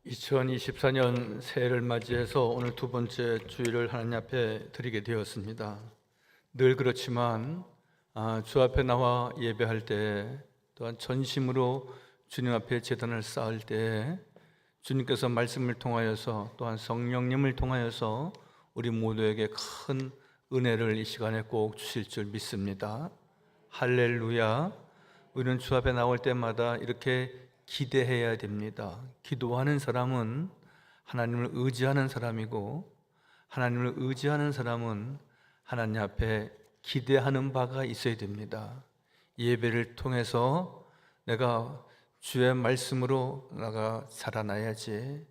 2024년 새해를 맞이해서 오늘 두 번째 주일을 하나님 앞에 드리게 되었습니다. 늘 그렇지만 주 앞에 나와 예배할 때, 또한 전심으로 주님 앞에 제단을 쌓을 때 주님께서 말씀을 통하여서, 또한 성령님을 통하여서 우리 모두에게 큰 은혜를 이 시간에 꼭 주실 줄 믿습니다. 할렐루야. 우리는 주 앞에 나올 때마다 이렇게 기대해야 됩니다. 기도하는 사람은 하나님을 의지하는 사람이고, 하나님을 의지하는 사람은 하나님 앞에 기대하는 바가 있어야 됩니다. 예배를 통해서 내가 주의 말씀으로 나가 자라나야지,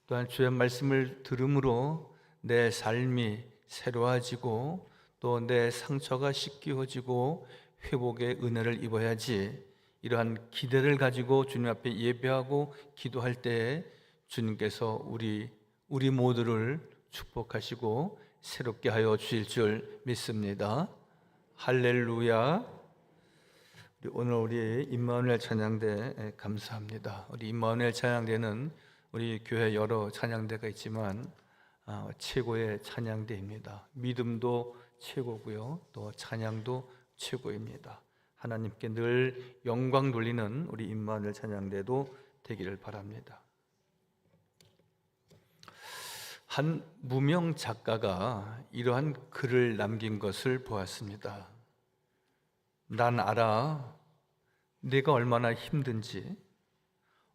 또한 주의 말씀을 들음으로 내 삶이 새로워지고 또 내 상처가 씻겨지고 회복의 은혜를 입어야지, 이러한 기대를 가지고 주님 앞에 예배하고 기도할 때 주님께서 우리 모두를 축복하시고 새롭게 하여 주실 줄 믿습니다. 할렐루야. 오늘 우리 임마누엘 찬양대 감사합니다. 우리 임마누엘 찬양대는 우리 교회 여러 찬양대가 있지만 최고의 찬양대입니다. 믿음도 최고고요, 또 찬양도 최고입니다. 하나님께 늘 영광 돌리는 우리 임마누엘 찬양대도 되기를 바랍니다. 한 무명 작가가 이러한 글을 남긴 것을 보았습니다. 난 알아, 내가 얼마나 힘든지,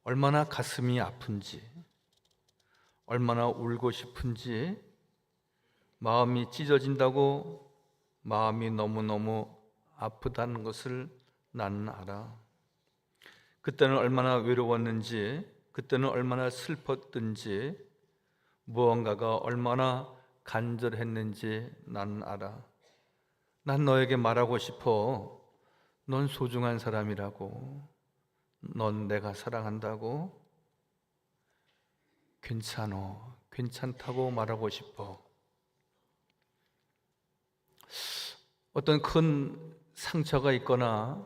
얼마나 가슴이 아픈지, 얼마나 울고 싶은지, 마음이 찢어진다고, 마음이 너무너무 아프다는 것을 나는 알아. 그때는 얼마나 외로웠는지, 그때는 얼마나 슬펐든지, 무언가가 얼마나 간절했는지 나는 알아. 난 너에게 말하고 싶어. 넌 소중한 사람이라고, 넌 내가 사랑한다고, 괜찮다고 말하고 싶어. 어떤 큰 상처가 있거나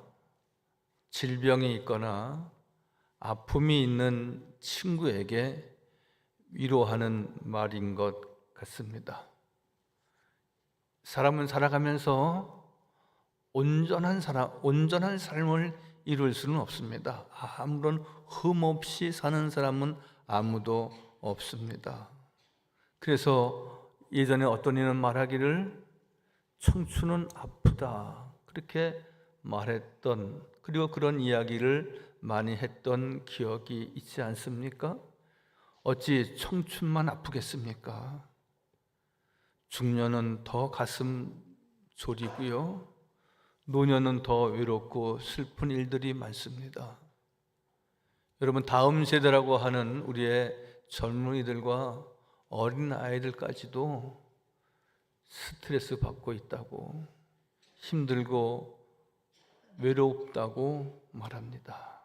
질병이 있거나 아픔이 있는 친구에게 위로하는 말인 것 같습니다. 사람은 살아가면서 온전한 삶을 이룰 수는 없습니다. 아무런 흠 없이 사는 사람은 아무도 없습니다. 그래서 예전에 어떤 이는 말하기를 청춘은 아프다, 그렇게 말했던, 그리고 그런 이야기를 많이 했던 기억이 있지 않습니까? 어찌 청춘만 아프겠습니까? 중년은 더 가슴 졸이고요, 노년은 더 외롭고 슬픈 일들이 많습니다. 여러분, 다음 세대라고 하는 우리의 젊은이들과 어린 아이들까지도 스트레스 받고 있다고, 힘들고 외롭다고 말합니다.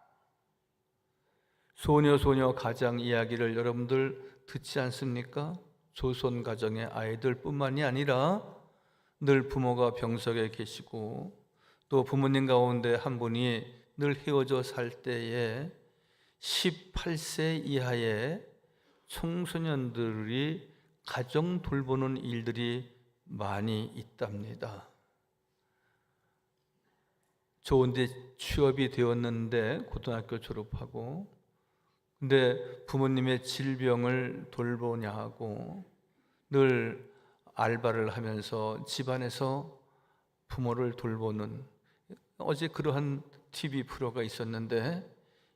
소녀 가장 이야기를 여러분들 듣지 않습니까? 조선 가정의 아이들뿐만이 아니라 늘 부모가 병석에 계시고, 또 부모님 가운데 한 분이 늘 헤어져 살 때에 18세 이하의 청소년들이 가정 돌보는 일들이 많이 있답니다. 좋은데 취업이 되었는데 고등학교 졸업하고, 근데 부모님의 질병을 돌보냐 하고 늘 알바를 하면서 집안에서 부모를 돌보는, 어제 그러한 TV 프로가 있었는데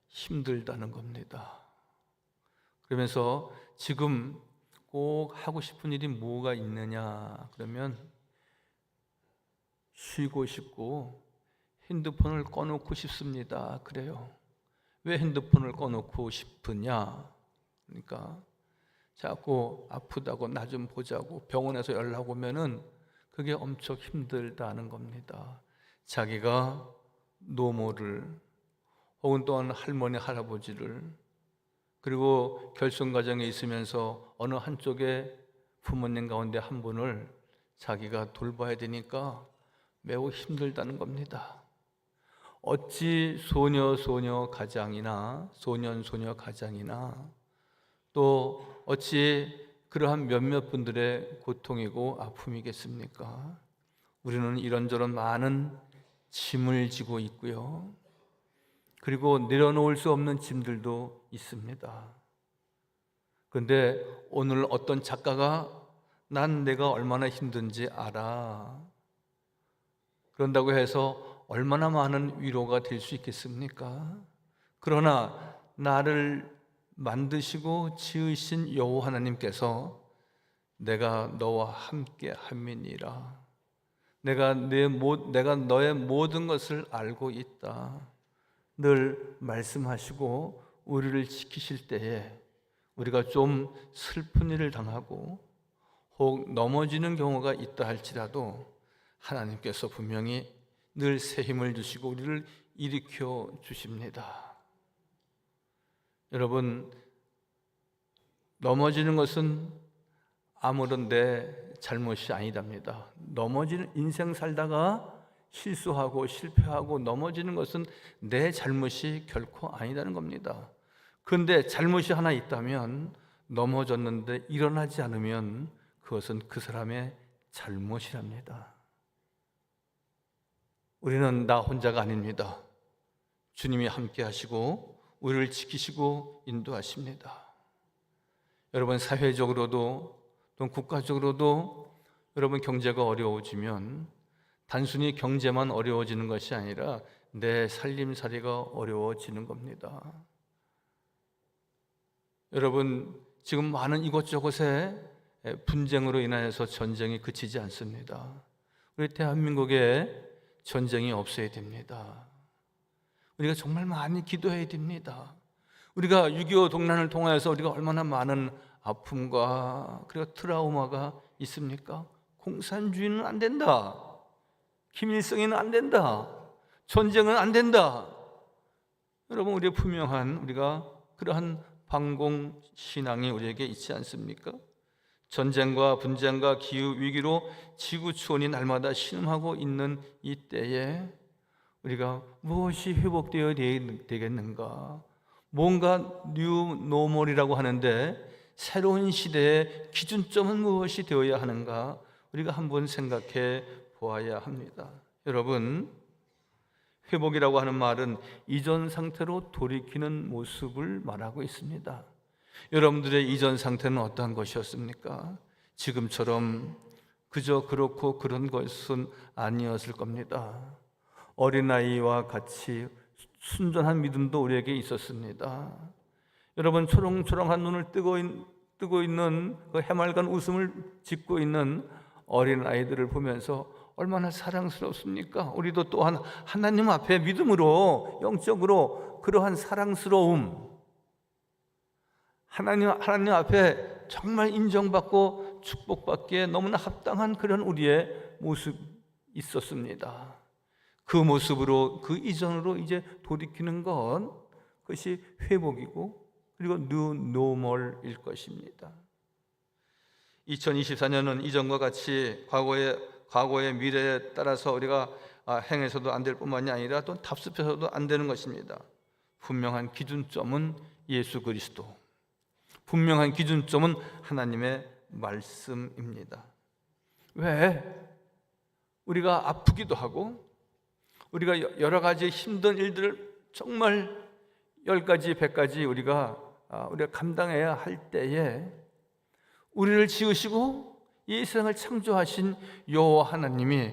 힘들다는 겁니다. 그러면서 지금 꼭 하고 싶은 일이 뭐가 있느냐 그러면 쉬고 싶고 핸드폰을 꺼놓고 싶습니다. 그래요. 왜 핸드폰을 꺼놓고 싶으냐? 그러니까 자꾸 아프다고 나 좀 보자고 병원에서 연락 오면은 그게 엄청 힘들다는 겁니다. 자기가 노모를, 혹은 또한 할머니 할아버지를, 그리고 결손가정에 있으면서 어느 한쪽에 부모님 가운데 한 분을 자기가 돌봐야 되니까 매우 힘들다는 겁니다. 어찌 소녀 가장이나 소년 소녀 가장이나 또 어찌 그러한 몇몇 분들의 고통이고 아픔이겠습니까? 우리는 이런저런 많은 짐을 지고 있고요. 그리고 내려놓을 수 없는 짐들도 있습니다. 그런데 오늘 어떤 작가가 난 내가 얼마나 힘든지 알아. 그런다고 해서 얼마나 많은 위로가 될 수 있겠습니까? 그러나 나를 만드시고 지으신 여호와 하나님께서 내가 너와 함께 함이니라. 내가 너의 모든 것을 알고 있다. 늘 말씀하시고 우리를 지키실 때에 우리가 좀 슬픈 일을 당하고 혹 넘어지는 경우가 있다 할지라도 하나님께서 분명히 늘 새 힘을 주시고 우리를 일으켜 주십니다. 여러분, 넘어지는 것은 아무런 내 잘못이 아니답니다. 넘어지는 인생 살다가 실수하고 실패하고 넘어지는 것은 내 잘못이 결코 아니라는 겁니다. 그런데 잘못이 하나 있다면 넘어졌는데 일어나지 않으면 그것은 그 사람의 잘못이랍니다. 우리는 나 혼자가 아닙니다. 주님이 함께 하시고 우리를 지키시고 인도하십니다. 여러분, 사회적으로도 또 국가적으로도 여러분 경제가 어려워지면 단순히 경제만 어려워지는 것이 아니라 내 살림살이가 어려워지는 겁니다. 여러분, 지금 많은 이곳저곳에 분쟁으로 인하여서 전쟁이 그치지 않습니다. 우리 대한민국에 전쟁이 없어야 됩니다. 우리가 정말 많이 기도해야 됩니다. 우리가 6.25 동란을 통하여서 우리가 얼마나 많은 아픔과 그리고 트라우마가 있습니까? 공산주의는 안 된다. 김일성이는 안 된다. 전쟁은 안 된다. 여러분, 우리의 분명한 우리가 그러한 방공 신앙이 우리에게 있지 않습니까? 전쟁과 분쟁과 기후 위기로 지구 추원이 날마다 신음하고 있는 이 때에 우리가 무엇이 회복되어야 되겠는가? 뭔가 뉴 노멀이라고 하는데 새로운 시대의 기준점은 무엇이 되어야 하는가? 우리가 한번 생각해 보아야 합니다. 여러분, 회복이라고 하는 말은 이전 상태로 돌이키는 모습을 말하고 있습니다. 여러분들의 이전 상태는 어떠한 것이었습니까? 지금처럼 그저 그렇고 그런 것은 아니었을 겁니다. 어린아이와 같이 순전한 믿음도 우리에게 있었습니다. 여러분, 초롱초롱한 눈을 뜨고 있는 그 해맑은 웃음을 짓고 있는 어린아이들을 보면서 얼마나 사랑스럽습니까? 우리도 또한 하나님 앞에 믿음으로 영적으로 그러한 사랑스러움, 하나님 앞에 정말 인정받고 축복받기에 너무나 합당한 그런 우리의 모습이 있었습니다. 그 모습으로 그 이전으로 이제 돌이키는 건 그것이 회복이고 그리고 뉴 노멀일 것입니다. 2024년은 이전과 같이 과거의 미래에 따라서 우리가 행해서도 안 될 뿐만이 아니라 또 답습해서도 안 되는 것입니다. 분명한 기준점은 예수 그리스도, 분명한 기준점은 하나님의 말씀입니다. 왜? 우리가 아프기도 하고 우리가 여러 가지 힘든 일들을 정말 10가지, 100가지 우리가 감당해야 할 때에 우리를 지으시고 이 세상을 창조하신 여호와 하나님이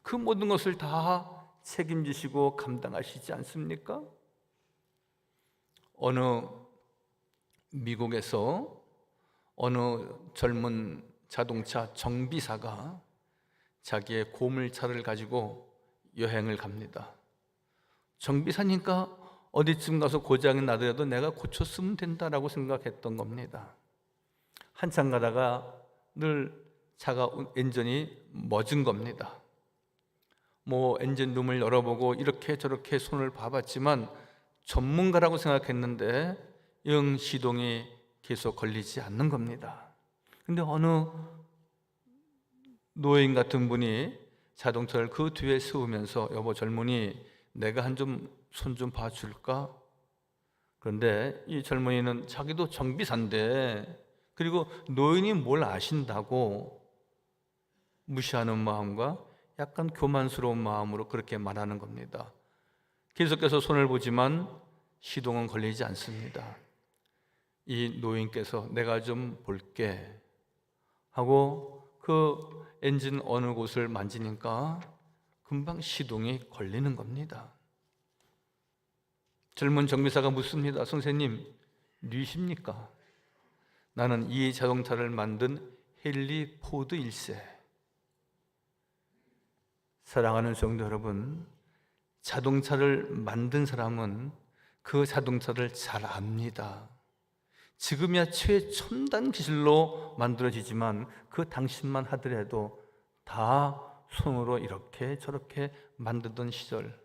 그 모든 것을 다 책임지시고 감당하시지 않습니까? 어느 미국에서 어느 젊은 자동차 정비사가 자기의 고물차를 가지고 여행을 갑니다. 정비사니까 어디쯤 가서 고장이 나더라도 내가 고쳤으면 된다라고 생각했던 겁니다. 한참 가다가 늘 차가 엔진이 멎은 겁니다. 엔진 룸을 열어보고 이렇게 저렇게 손을 봐봤지만 전문가라고 생각했는데 영 시동이 계속 걸리지 않는 겁니다. 근데 어느 노인 같은 분이 자동차를 그 뒤에 세우면서 여보 젊은이 내가 손 좀 봐줄까? 그런데 이 젊은이는 자기도 정비사인데, 그리고 노인이 뭘 아신다고 무시하는 마음과 약간 교만스러운 마음으로 그렇게 말하는 겁니다. 계속해서 손을 보지만 시동은 걸리지 않습니다. 이 노인께서 내가 좀 볼게 하고 그 엔진 어느 곳을 만지니까 금방 시동이 걸리는 겁니다. 젊은 정비사가 묻습니다. 선생님, 뉘십니까? 나는 이 자동차를 만든 헨리 포드 1세. 사랑하는 성도 여러분, 자동차를 만든 사람은 그 자동차를 잘 압니다. 지금이야 최첨단 기술로 만들어지지만 그 당시만 하더라도 다 손으로 이렇게 저렇게 만들던 시절.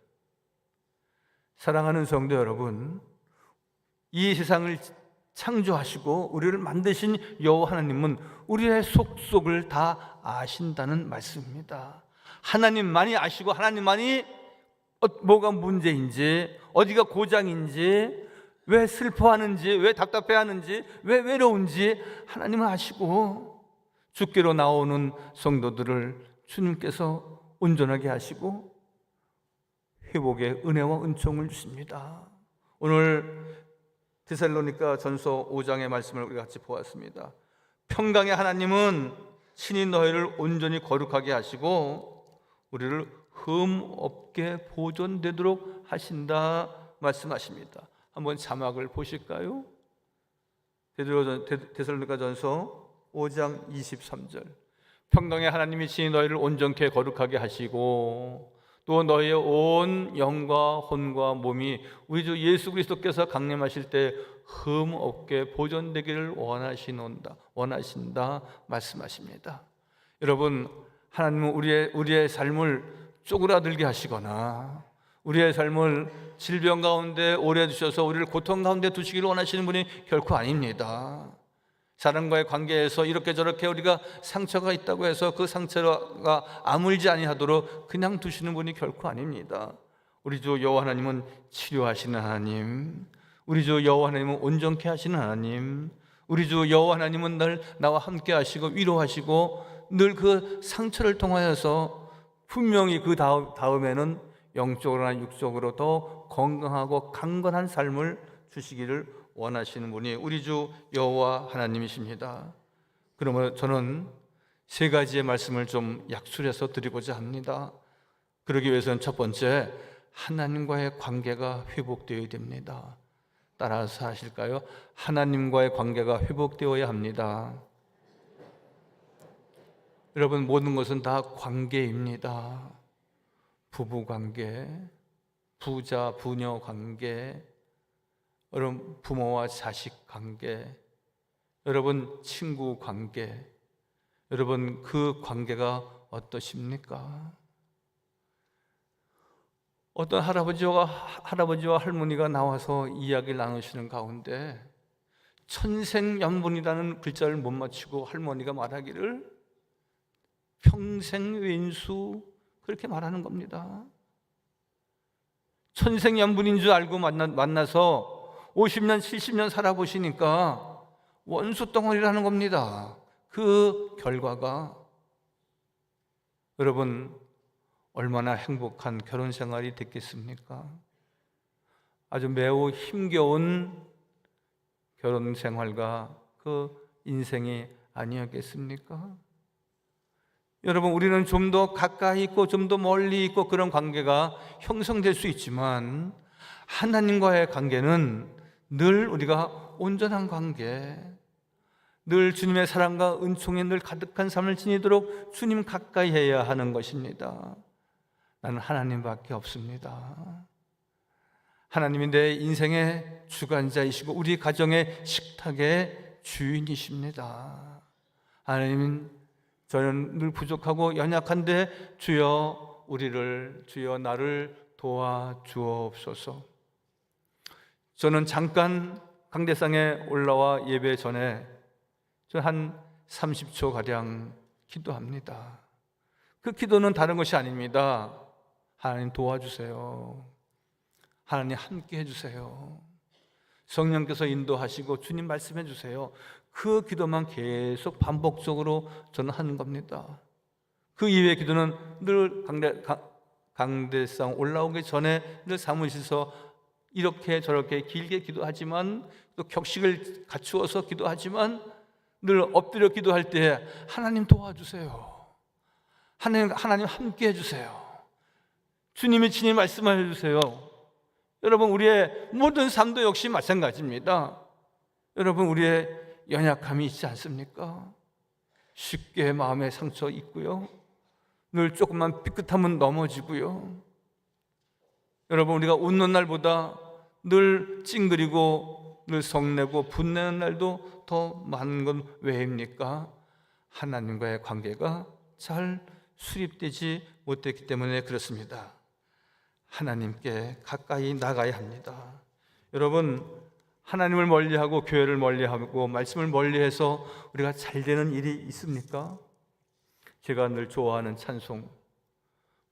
사랑하는 성도 여러분, 이 세상을 창조하시고 우리를 만드신 여호와 하나님은 우리의 속속을 다 아신다는 말씀입니다. 하나님만이 아시고 하나님만이 뭐가 문제인지, 어디가 고장인지, 왜 슬퍼하는지, 왜 답답해하는지, 왜 외로운지 하나님은 아시고 죽기로 나오는 성도들을 주님께서 온전하게 하시고 회복의 은혜와 은총을 주십니다. 오늘 데살로니가 전서 5장의 말씀을 우리 같이 보았습니다. 평강의 하나님은 친히 너희를 온전히 거룩하게 하시고 우리를 흠 없게 보존되도록 하신다 말씀하십니다. 한번 자막을 보실까요? 데살로니가 전서 5장 23절. 평강의 하나님이 친히 너희를 온전케 거룩하게 하시고 또 너희의 온 영과 혼과 몸이 우리 주 예수 그리스도께서 강림하실 때 흠 없게 보존되기를 원하신다 말씀하십니다. 여러분, 하나님은 우리의 삶을 쪼그라들게 하시거나 우리의 삶을 질병 가운데 오래 두셔서 우리를 고통 가운데 두시기를 원하시는 분이 결코 아닙니다. 사람과의 관계에서 이렇게 저렇게 우리가 상처가 있다고 해서 그 상처가 아물지 아니하도록 그냥 두시는 분이 결코 아닙니다. 우리 주 여호와 하나님은 치료하시는 하나님, 우리 주 여호와 하나님은 온전케 하시는 하나님, 우리 주 여호와 하나님은 늘 나와 함께 하시고 위로하시고 늘 그 상처를 통하여서 분명히 그 다음에는 영적으로나 육적으로 더 건강하고 강건한 삶을 주시기를 원하시는 분이 우리 주 여호와 하나님이십니다. 그러면 저는 세 가지의 말씀을 좀 약술해서 드리고자 합니다. 그러기 위해서는 첫 번째, 하나님과의 관계가 회복되어야 됩니다. 따라서 하실까요? 하나님과의 관계가 회복되어야 합니다. 여러분, 모든 것은 다 관계입니다. 부부 관계, 부자 부녀 관계, 여러분 부모와 자식 관계, 여러분 친구 관계, 여러분 그 관계가 어떠십니까? 어떤 할아버지와 할머니가 나와서 이야기를 나누시는 가운데 천생연분이라는 글자를 못 맞추고 할머니가 말하기를 평생왼수 그렇게 말하는 겁니다. 천생연분인 줄 알고 만나서 50년, 70년 살아보시니까 원수 덩어리라는 겁니다. 그 결과가 여러분 얼마나 행복한 결혼 생활이 됐겠습니까? 아주 매우 힘겨운 결혼 생활과 그 인생이 아니었겠습니까? 여러분, 우리는 좀 더 가까이 있고 좀 더 멀리 있고 그런 관계가 형성될 수 있지만 하나님과의 관계는 늘 우리가 온전한 관계, 늘 주님의 사랑과 은총에 늘 가득한 삶을 지니도록 주님 가까이 해야 하는 것입니다. 나는 하나님밖에 없습니다. 하나님이 내 인생의 주관자이시고 우리 가정의 식탁의 주인이십니다. 하나님은 저는 늘 부족하고 연약한데 주여 나를 도와주옵소서. 저는 잠깐 강대상에 올라와 예배 전에 한 30초 가량 기도합니다. 그 기도는 다른 것이 아닙니다. 하나님 도와주세요. 하나님 함께 해주세요. 성령께서 인도하시고 주님 말씀해 주세요. 그 기도만 계속 반복적으로 저는 하는 겁니다. 그 이외의 기도는 늘 강대상 올라오기 전에 늘 사무실에서 이렇게 저렇게 길게 기도하지만, 또 격식을 갖추어서 기도하지만, 늘 엎드려 기도할 때 하나님 도와주세요. 하나님 함께 해주세요. 주님이 친히 말씀해 주세요. 여러분, 우리의 모든 삶도 역시 마찬가지입니다. 여러분, 우리의 연약함이 있지 않습니까? 쉽게 마음에 상처 있고요, 늘 조금만 삐끗하면 넘어지고요. 여러분, 우리가 웃는 날보다 늘 찡그리고 늘 성내고 분내는 날도 더 많은 건 왜입니까? 하나님과의 관계가 잘 수립되지 못했기 때문에 그렇습니다. 하나님께 가까이 나가야 합니다. 여러분, 하나님을 멀리하고 교회를 멀리하고 말씀을 멀리해서 우리가 잘 되는 일이 있습니까? 제가 늘 좋아하는 찬송,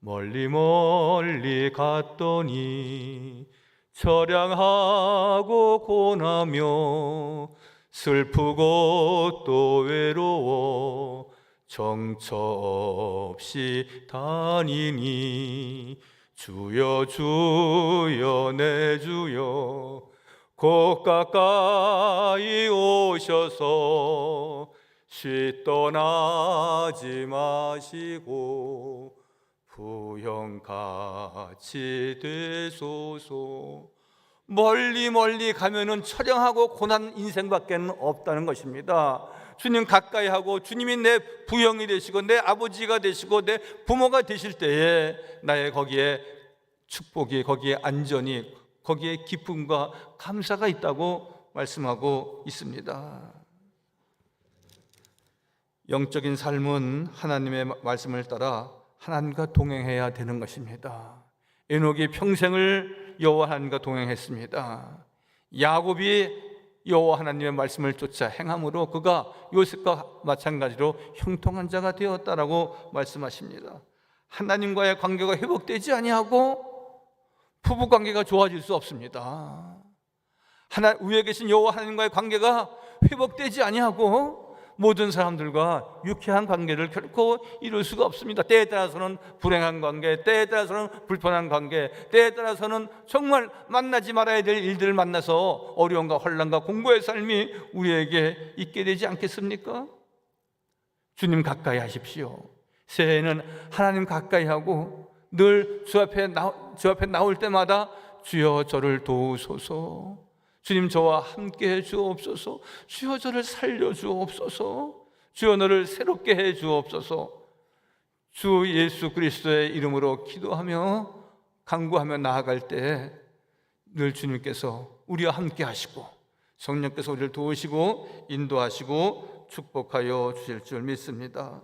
멀리 멀리 갔더니 처량하고 고나며 슬프고 또 외로워 정처 없이 다니니 주여 주여 내 주여 곧 가까이 오셔서 쉬 떠나지 마시고 부형같이 되소서. 멀리 멀리 가면은 처량하고 고난 인생밖에 없다는 것입니다. 주님 가까이 하고 주님이 내 부형이 되시고 내 아버지가 되시고 내 부모가 되실 때에 나의 거기에 축복이, 거기에 안전이, 거기에 기쁨과 감사가 있다고 말씀하고 있습니다. 영적인 삶은 하나님의 말씀을 따라 하나님과 동행해야 되는 것입니다. 에녹이 평생을 여호와 하나님과 동행했습니다. 야곱이 여호와 하나님의 말씀을 쫓아 행함으로 그가 요셉과 마찬가지로 형통한 자가 되었다라고 말씀하십니다. 하나님과의 관계가 회복되지 아니하고 부부 관계가 좋아질 수 없습니다. 위에 계신 여호와 하나님과의 관계가 회복되지 아니하고 모든 사람들과 유쾌한 관계를 결코 이룰 수가 없습니다. 때에 따라서는 불행한 관계, 때에 따라서는 불편한 관계, 때에 따라서는 정말 만나지 말아야 될 일들을 만나서 어려움과 혼란과 공고의 삶이 우리에게 있게 되지 않겠습니까? 주님 가까이 하십시오. 새해에는 하나님 가까이 하고 늘 주 앞에 나올 때마다 주여 저를 도우소서, 주님 저와 함께 해 주옵소서, 주여 저를 살려 주옵소서, 주여 너를 새롭게 해 주옵소서. 주 예수 그리스도의 이름으로 기도하며 간구하며 나아갈 때 늘 주님께서 우리와 함께 하시고 성령께서 우리를 도우시고 인도하시고 축복하여 주실 줄 믿습니다.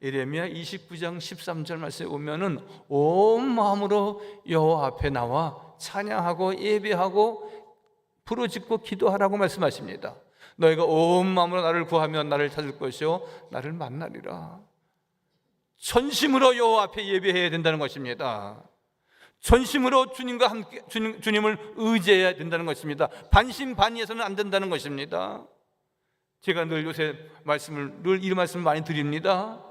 예레미야 29장 13절 말씀에 보면은 온 마음으로 여호와 앞에 나와 찬양하고 예배하고 부르짖고 기도하라고 말씀하십니다. 너희가 온 마음으로 나를 구하면 나를 찾을 것이요 나를 만나리라. 전심으로 여호와 앞에 예배해야 된다는 것입니다. 전심으로 주님과 함께 주님을 의지해야 된다는 것입니다. 반신반의해서는 안 된다는 것입니다. 제가 늘 요새 늘 이 말씀을 많이 드립니다.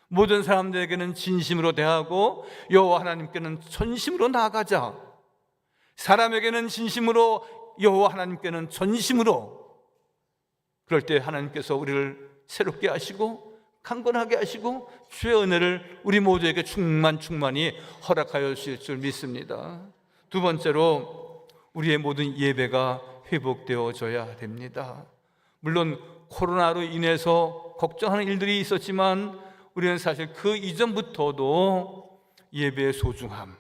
모든 사람들에게는 진심으로 대하고 여호와 하나님께는 전심으로 나아가자. 사람에게는 진심으로, 여호와 하나님께는 전심으로. 그럴 때 하나님께서 우리를 새롭게 하시고 강건하게 하시고 주의 은혜를 우리 모두에게 충만히 허락하여 주실 줄 믿습니다. 두 번째로 우리의 모든 예배가 회복되어져야 됩니다. 물론 코로나로 인해서 걱정하는 일들이 있었지만 우리는 사실 그 이전부터도 예배의 소중함,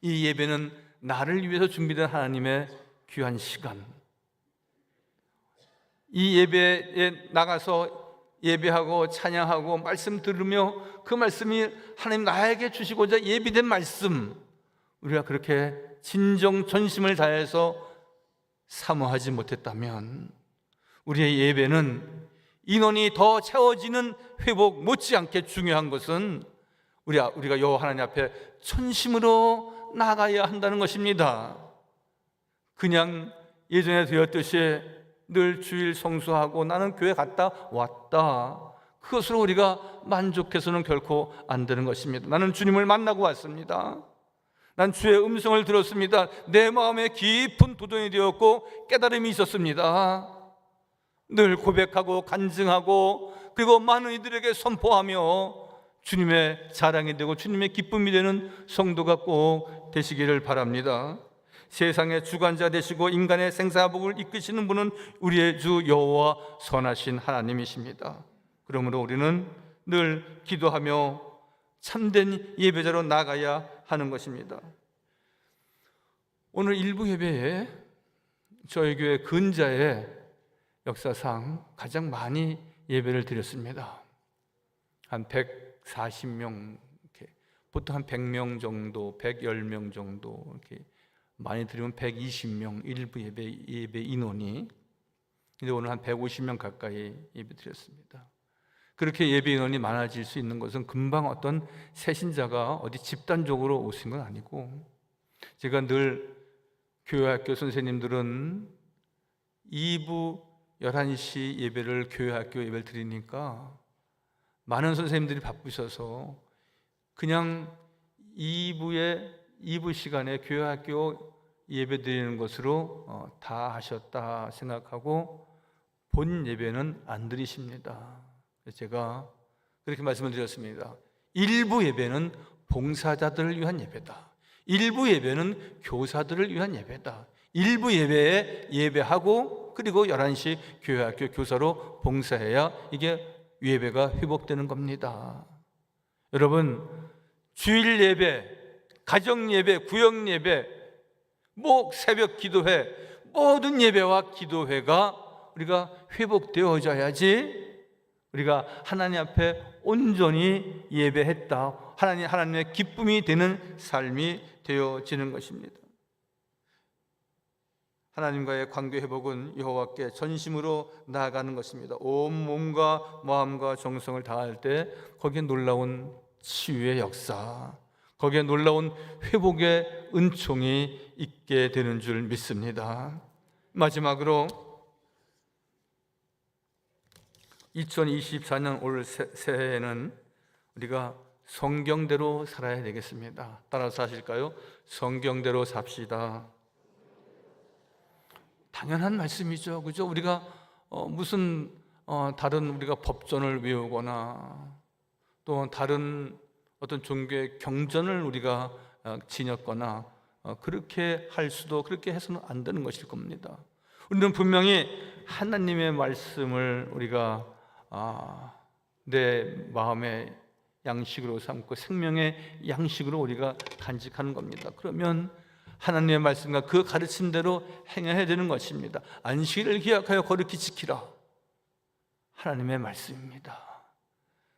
이 예배는 나를 위해서 준비된 하나님의 귀한 시간, 이 예배에 나가서 예배하고 찬양하고 말씀 들으며 그 말씀이 하나님 나에게 주시고자 예비된 말씀, 우리가 그렇게 진정 전심을 다해서 사모하지 못했다면 우리의 예배는 인원이 더 채워지는 회복 못지않게 중요한 것은 우리가 여호와 하나님 앞에 전심으로 나가야 한다는 것입니다. 그냥 예전에 되었듯이 늘 주일 성수하고 나는 교회 갔다 왔다, 그것으로 우리가 만족해서는 결코 안 되는 것입니다. 나는 주님을 만나고 왔습니다. 난 주의 음성을 들었습니다. 내 마음에 깊은 도전이 되었고 깨달음이 있었습니다. 늘 고백하고 간증하고 그리고 많은 이들에게 선포하며 주님의 자랑이 되고 주님의 기쁨이 되는 성도가 꼭 되시기를 바랍니다. 세상의 주관자 되시고 인간의 생사복을 이끄시는 분은 우리의 주 여호와 선하신 하나님이십니다. 그러므로 우리는 늘 기도하며 참된 예배자로 나가야 하는 것입니다. 오늘 일부 예배에 저희 교회 근자의 역사상 가장 많이 예배를 드렸습니다. 한 140명, 보통 한 100명 정도, 110명 정도, 이렇게 많이 드리면 120명 일부 예배 인원이. 근데 오늘 한 150명 가까이 예배 드렸습니다. 그렇게 예배 인원이 많아질 수 있는 것은 금방 어떤 새신자가 어디 집단적으로 오신 건 아니고, 제가 늘 교회학교 선생님들은 2부 11시 예배를 교회학교 예배를 드리니까 많은 선생님들이 바쁘셔서 그냥 2부 시간에 교회학교 예배 드리는 것으로 다 하셨다 생각하고 본 예배는 안 드리십니다. 제가 그렇게 말씀을 드렸습니다. 일부 예배는 봉사자들을 위한 예배다. 일부 예배는 교사들을 위한 예배다. 일부 예배에 예배하고 그리고 11시 교회학교 교사로 봉사해야 이게 예배가 회복되는 겁니다. 여러분, 주일 예배, 가정 예배, 구역 예배, 새벽 기도회, 모든 예배와 기도회가 우리가 회복되어져야지 우리가 하나님 앞에 온전히 예배했다, 하나님의 기쁨이 되는 삶이 되어지는 것입니다. 하나님과의 관계 회복은 여호와께 전심으로 나아가는 것입니다. 온 몸과 마음과 정성을 다할 때 거기에 놀라운 치유의 역사, 거기에 놀라운 회복의 은총이 있게 되는 줄 믿습니다. 마지막으로 2024년 올 새해에는 우리가 성경대로 살아야 되겠습니다. 따라서 하실까요? 성경대로 삽시다. 당연한 말씀이죠, 그죠? 우리가 무슨 다른 우리가 법전을 외우거나 또 다른 어떤 종교의 경전을 우리가 지녔거나 그렇게 할 수도, 그렇게 해서는 안 되는 것일 겁니다. 우리는 분명히 하나님의 말씀을 우리가 내 마음의 양식으로 삼고 생명의 양식으로 우리가 간직하는 겁니다. 그러면 하나님의 말씀과 그 가르침대로 행해야 되는 것입니다. 안식일을 기약하여 거룩히 지키라, 하나님의 말씀입니다.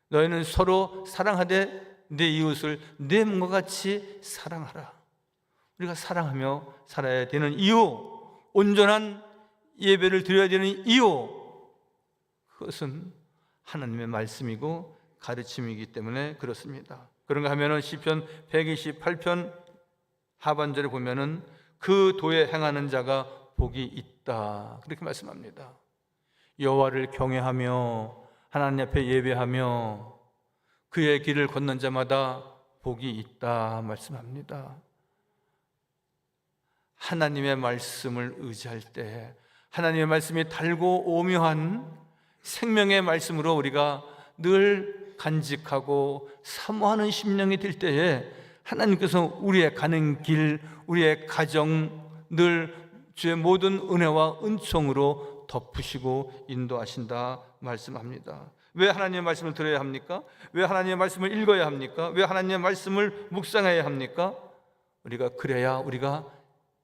너희는 서로 사랑하되 내 이웃을 내 몸과 같이 사랑하라. 우리가 사랑하며 살아야 되는 이유, 온전한 예배를 드려야 되는 이유, 그것은 하나님의 말씀이고 가르침이기 때문에 그렇습니다. 그런가 하면은 시편 128편 하반절에 보면은 그 도에 행하는 자가 복이 있다, 그렇게 말씀합니다. 여호와를 경외하며 하나님 앞에 예배하며 그의 길을 걷는 자마다 복이 있다 말씀합니다. 하나님의 말씀을 의지할 때, 하나님의 말씀이 달고 오묘한 생명의 말씀으로 우리가 늘 간직하고 사모하는 심령이 될 때에 하나님께서 우리의 가는 길, 우리의 가정 늘 주의 모든 은혜와 은총으로 덮으시고 인도하신다 말씀합니다. 왜 하나님의 말씀을 들어야 합니까? 왜 하나님의 말씀을 읽어야 합니까? 왜 하나님의 말씀을 묵상해야 합니까? 우리가 그래야 우리가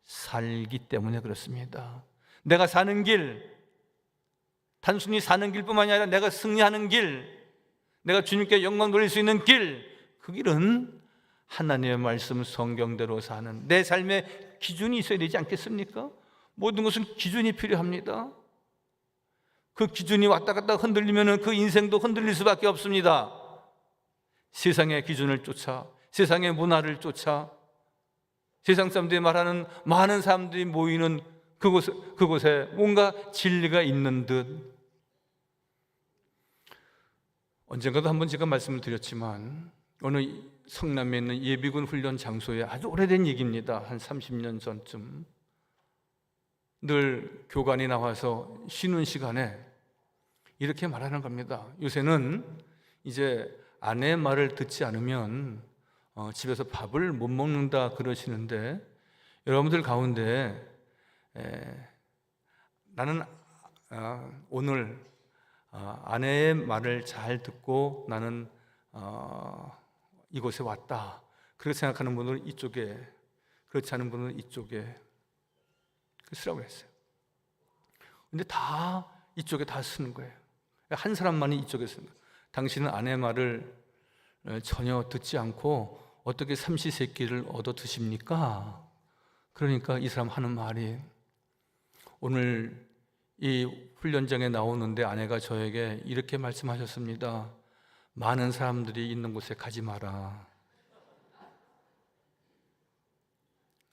살기 때문에 그렇습니다. 내가 사는 길, 단순히 사는 길뿐만이 아니라 내가 승리하는 길, 내가 주님께 영광 돌릴 수 있는 길, 그 길은 하나님의 말씀 성경대로 사는 내 삶의 기준이 있어야 되지 않겠습니까? 모든 것은 기준이 필요합니다. 그 기준이 왔다 갔다 흔들리면 그 인생도 흔들릴 수밖에 없습니다. 세상의 기준을 쫓아, 세상의 문화를 쫓아 세상 사람들이 말하는 많은 사람들이 모이는 그곳에 뭔가 진리가 있는 듯. 언젠가도 한번 제가 말씀을 드렸지만 어느 성남에 있는 예비군 훈련 장소에 아주 오래된 얘기입니다. 한 30년 전쯤 늘 교관이 나와서 쉬는 시간에 이렇게 말하는 겁니다. 요새는 이제 아내의 말을 듣지 않으면 집에서 밥을 못 먹는다 그러시는데, 여러분들 가운데 나는 오늘 아내의 말을 잘 듣고 나는 이곳에 왔다, 그렇게 생각하는 분은 이쪽에, 그렇지 않은 분은 이쪽에 쓰라고 했어요. 근데 다 이쪽에 다 쓰는 거예요. 한 사람만이 이쪽에 쓰는 거예요. 당신은 아내의 말을 전혀 듣지 않고 어떻게 삼시세끼를 얻어 드십니까? 그러니까 이 사람 하는 말이, 오늘 이 훈련장에 나오는데 아내가 저에게 이렇게 말씀하셨습니다. 많은 사람들이 있는 곳에 가지 마라.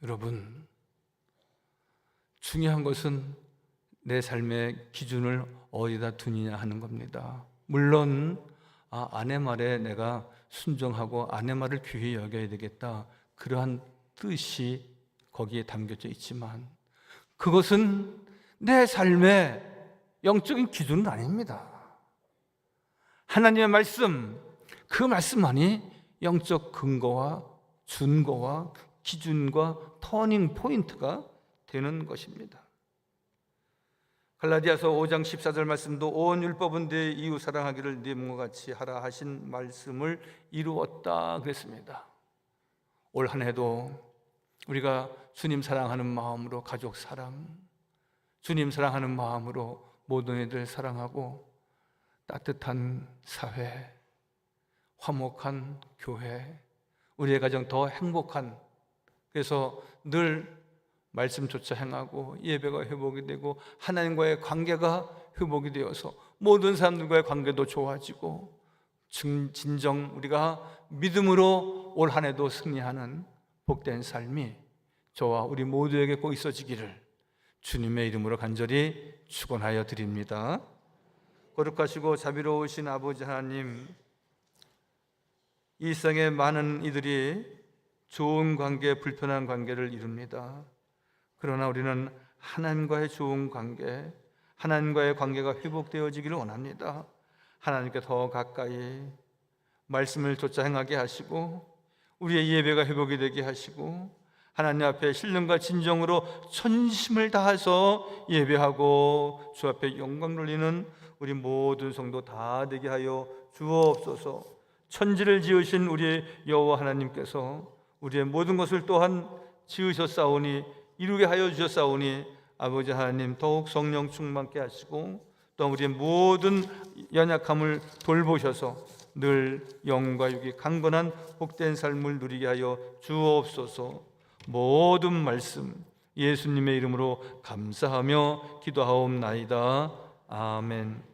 여러분, 중요한 것은 내 삶의 기준을 어디다 두느냐 하는 겁니다. 물론 아내 말에 내가 순종하고 아내 말을 귀히 여겨야 되겠다, 그러한 뜻이 거기에 담겨져 있지만 그것은 내 삶의 영적인 기준은 아닙니다. 하나님의 말씀, 그 말씀만이 영적 근거와 준거와 기준과 터닝 포인트가 되는 것입니다. 갈라디아서 5장 14절 말씀도 온 율법은 내 이웃 사랑하기를 네 몸과 같이 하라 하신 말씀을 이루었다 그랬습니다. 올 한 해도 우리가 주님 사랑하는 마음으로 가족 사랑, 주님 사랑하는 마음으로 모든 이들 사랑하고 따뜻한 사회, 화목한 교회, 우리의 가정 더 행복한, 그래서 늘 말씀조차 행하고 예배가 회복이 되고 하나님과의 관계가 회복이 되어서 모든 사람들과의 관계도 좋아지고 진정 우리가 믿음으로 올 한 해도 승리하는 복된 삶이 저와 우리 모두에게 꼭 있어지기를 주님의 이름으로 간절히 축원하여 드립니다. 거룩하시고 자비로우신 아버지 하나님, 이 세상에 많은 이들이 좋은 관계, 불편한 관계를 이룹니다. 그러나 우리는 하나님과의 좋은 관계, 하나님과의 관계가 회복되어지기를 원합니다. 하나님께 더 가까이 말씀을 좇아 행하게 하시고 우리의 예배가 회복이 되게 하시고 하나님 앞에 신령과 진정으로 전심을 다해서 예배하고 주 앞에 영광 돌리는 우리 모든 성도 다 되게 하여 주옵소서. 천지를 지으신 우리 여호와 하나님께서 우리의 모든 것을 또한 지으셨사오니 이루게 하여 주셨사오니 아버지 하나님 더욱 성령 충만케 하시고 또 우리의 모든 연약함을 돌보셔서 늘 영과 육이 강건한 복된 삶을 누리게 하여 주옵소서. 모든 말씀 예수님의 이름으로 감사하며 기도하옵나이다. 아멘.